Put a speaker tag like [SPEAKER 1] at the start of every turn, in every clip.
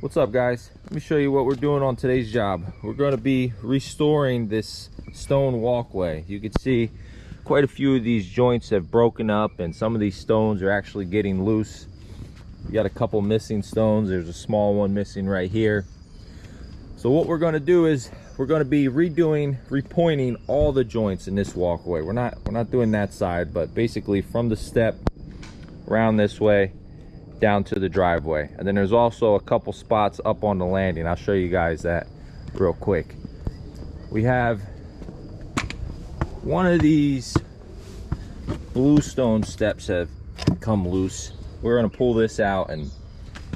[SPEAKER 1] What's up, guys? Let me show you what we're doing on today's job. We're going to be restoring this stone walkway. You can see quite a few of these joints have broken up and some of these stones are actually getting loose. We got a couple missing stones. There's a small one missing right here. So what we're going to do is we're going to be repointing all the joints in this walkway. We're not doing that side, but basically from the step around this way down to the driveway. And then there's also a couple spots up on the landing. I'll show you guys that real quick. We have one of these bluestone steps have come loose. We're going to pull this out and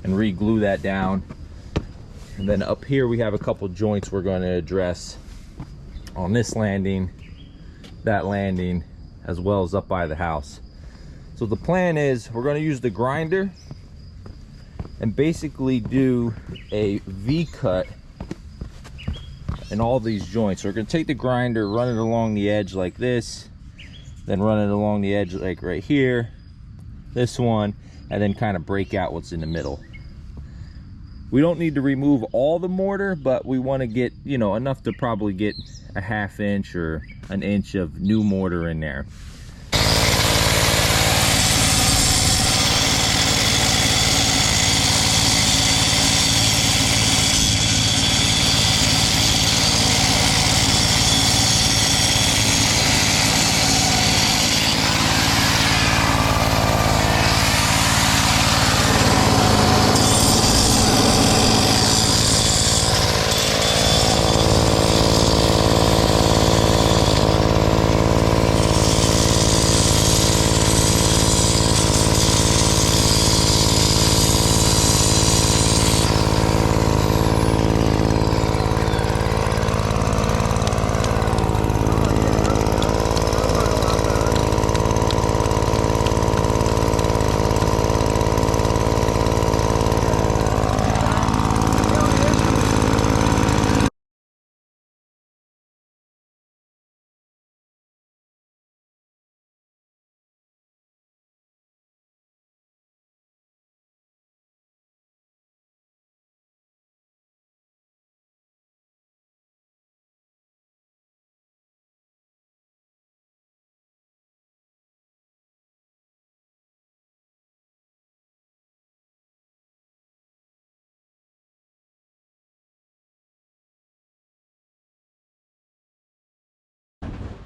[SPEAKER 1] re-glue that down. And then up here we have a couple joints we're going to address on this landing, that landing, as well as up by the house. So the plan is we're going to use the grinder and basically do a V-cut in all these joints. So we're going to take the grinder, run it along the edge like this, then run it along the edge like right here, this one, and then kind of break out what's in the middle. We don't need to remove all the mortar, but we want to get, you know, enough to probably get a ½ inch or an inch of new mortar in there.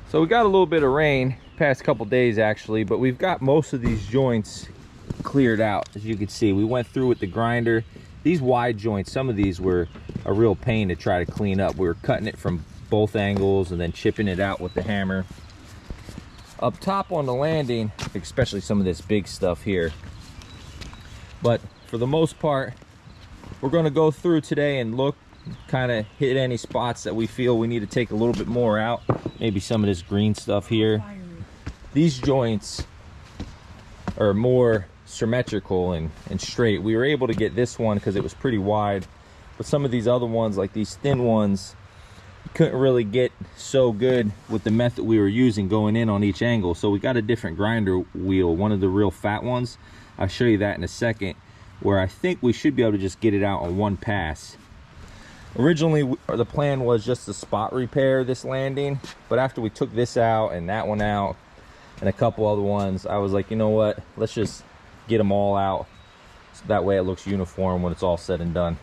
[SPEAKER 1] So we got a little bit of rain past couple days actually, but we've got most of these joints cleared out. As you can see, we went through with the grinder. These wide joints, some of these were a real pain to try to clean up. We were cutting it from both angles and then chipping it out with the hammer. Up top on the landing, especially some of this big stuff here. But for the most part, we're going to go through today and look, kind of hit any spots that we feel we need to take a little bit more out. Maybe some of this green stuff here. These joints are more symmetrical and straight. We were able to get this one because it was pretty wide, but some of these other ones, like these thin ones, couldn't really get so good with the method we were using going in on each angle. So we got a different grinder wheel, one of the real fat ones. I'll show you that in a second, where I think we should be able to just get it out on one pass. Originally the plan was just to spot repair this landing, but after we took this out and that one out and a couple other ones, I was like, you know what, let's just get them all out so that way it looks uniform when it's all said and done.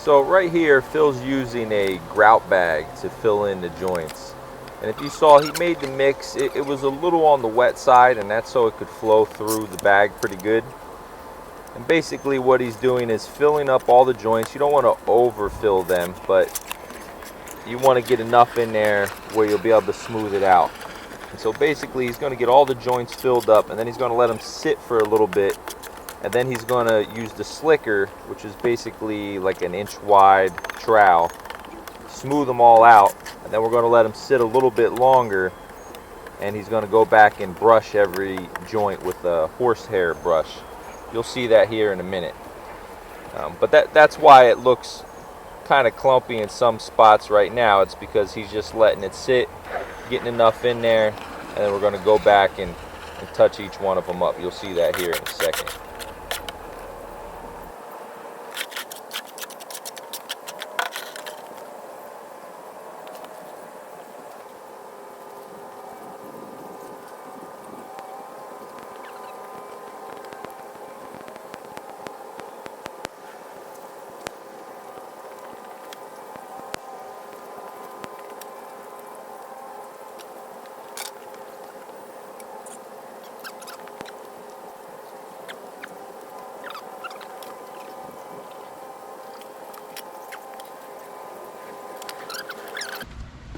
[SPEAKER 1] So right here, Phil's using a grout bag to fill in the joints. And if you saw, he made the mix. It was a little on the wet side, and that's so it could flow through the bag pretty good. And basically what he's doing is filling up all the joints. You don't want to overfill them, but you want to get enough in there where you'll be able to smooth it out. And so basically he's going to get all the joints filled up, and then he's going to let them sit for a little bit, and then he's going to use the slicker, which is basically like an inch wide trowel, smooth them all out, and then we're going to let them sit a little bit longer, and he's going to go back and brush every joint with a horsehair brush. You'll see that here in a minute. But that's why it looks kind of clumpy in some spots right now. It's because he's just letting it sit, getting enough in there, and then we're going to go back and touch each one of them up. You'll see that here in a second.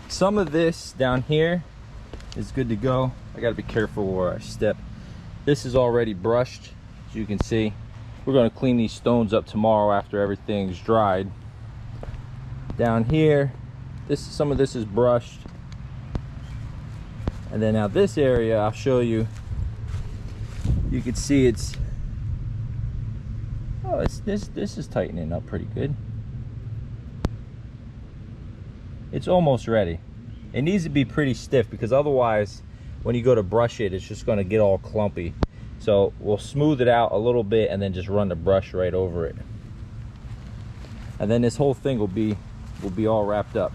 [SPEAKER 1] Some of this down here is good to go. I gotta be careful where I step. This is already brushed, as you can see. We're gonna clean these stones up tomorrow after everything's dried. Down here, some of this is brushed. And then now this area, I'll show you. You can see this is tightening up pretty good. It's almost ready. It needs to be pretty stiff, because otherwise when you go to brush it, it's just going to get all clumpy. So we'll smooth it out a little bit and then just run the brush right over it, and then this whole thing will be all wrapped up.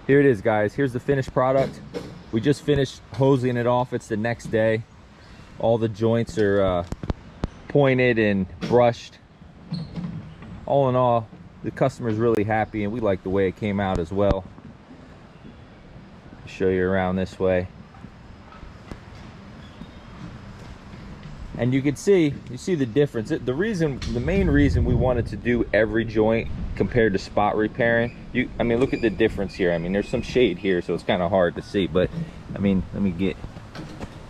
[SPEAKER 1] Here it is, guys. Here's the finished product. We just finished hosing it off. It's the next day. All the joints are pointed and brushed. All in all, the customer's really happy, and we like the way it came out as well. I'll show you around this way. And you can see the difference. The main reason we wanted to do every joint compared to spot repairing, I mean, look at the difference here. I mean, there's some shade here, so it's kind of hard to see, but I mean,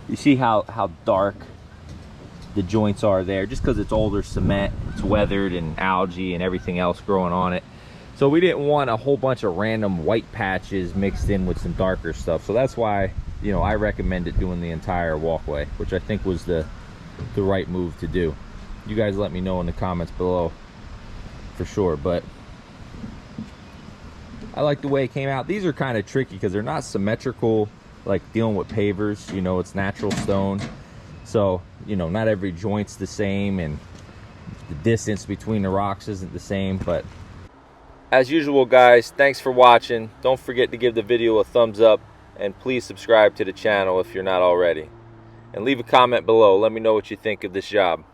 [SPEAKER 1] you see how dark the joints are there, just because it's older cement, it's weathered and algae and everything else growing on it. So we didn't want a whole bunch of random white patches mixed in with some darker stuff. So that's why, you know, I recommended doing the entire walkway, which I think was the right move to do. You guys let me know in the comments below for sure, but I like the way it came out. These are kind of tricky because they're not symmetrical like dealing with pavers. You know, it's natural stone, so you know, not every joint's the same, and the distance between the rocks isn't the same. But as usual, guys, thanks for watching. Don't forget to give the video a thumbs up, and please subscribe to the channel if you're not already. And leave a comment below. Let me know what you think of this job.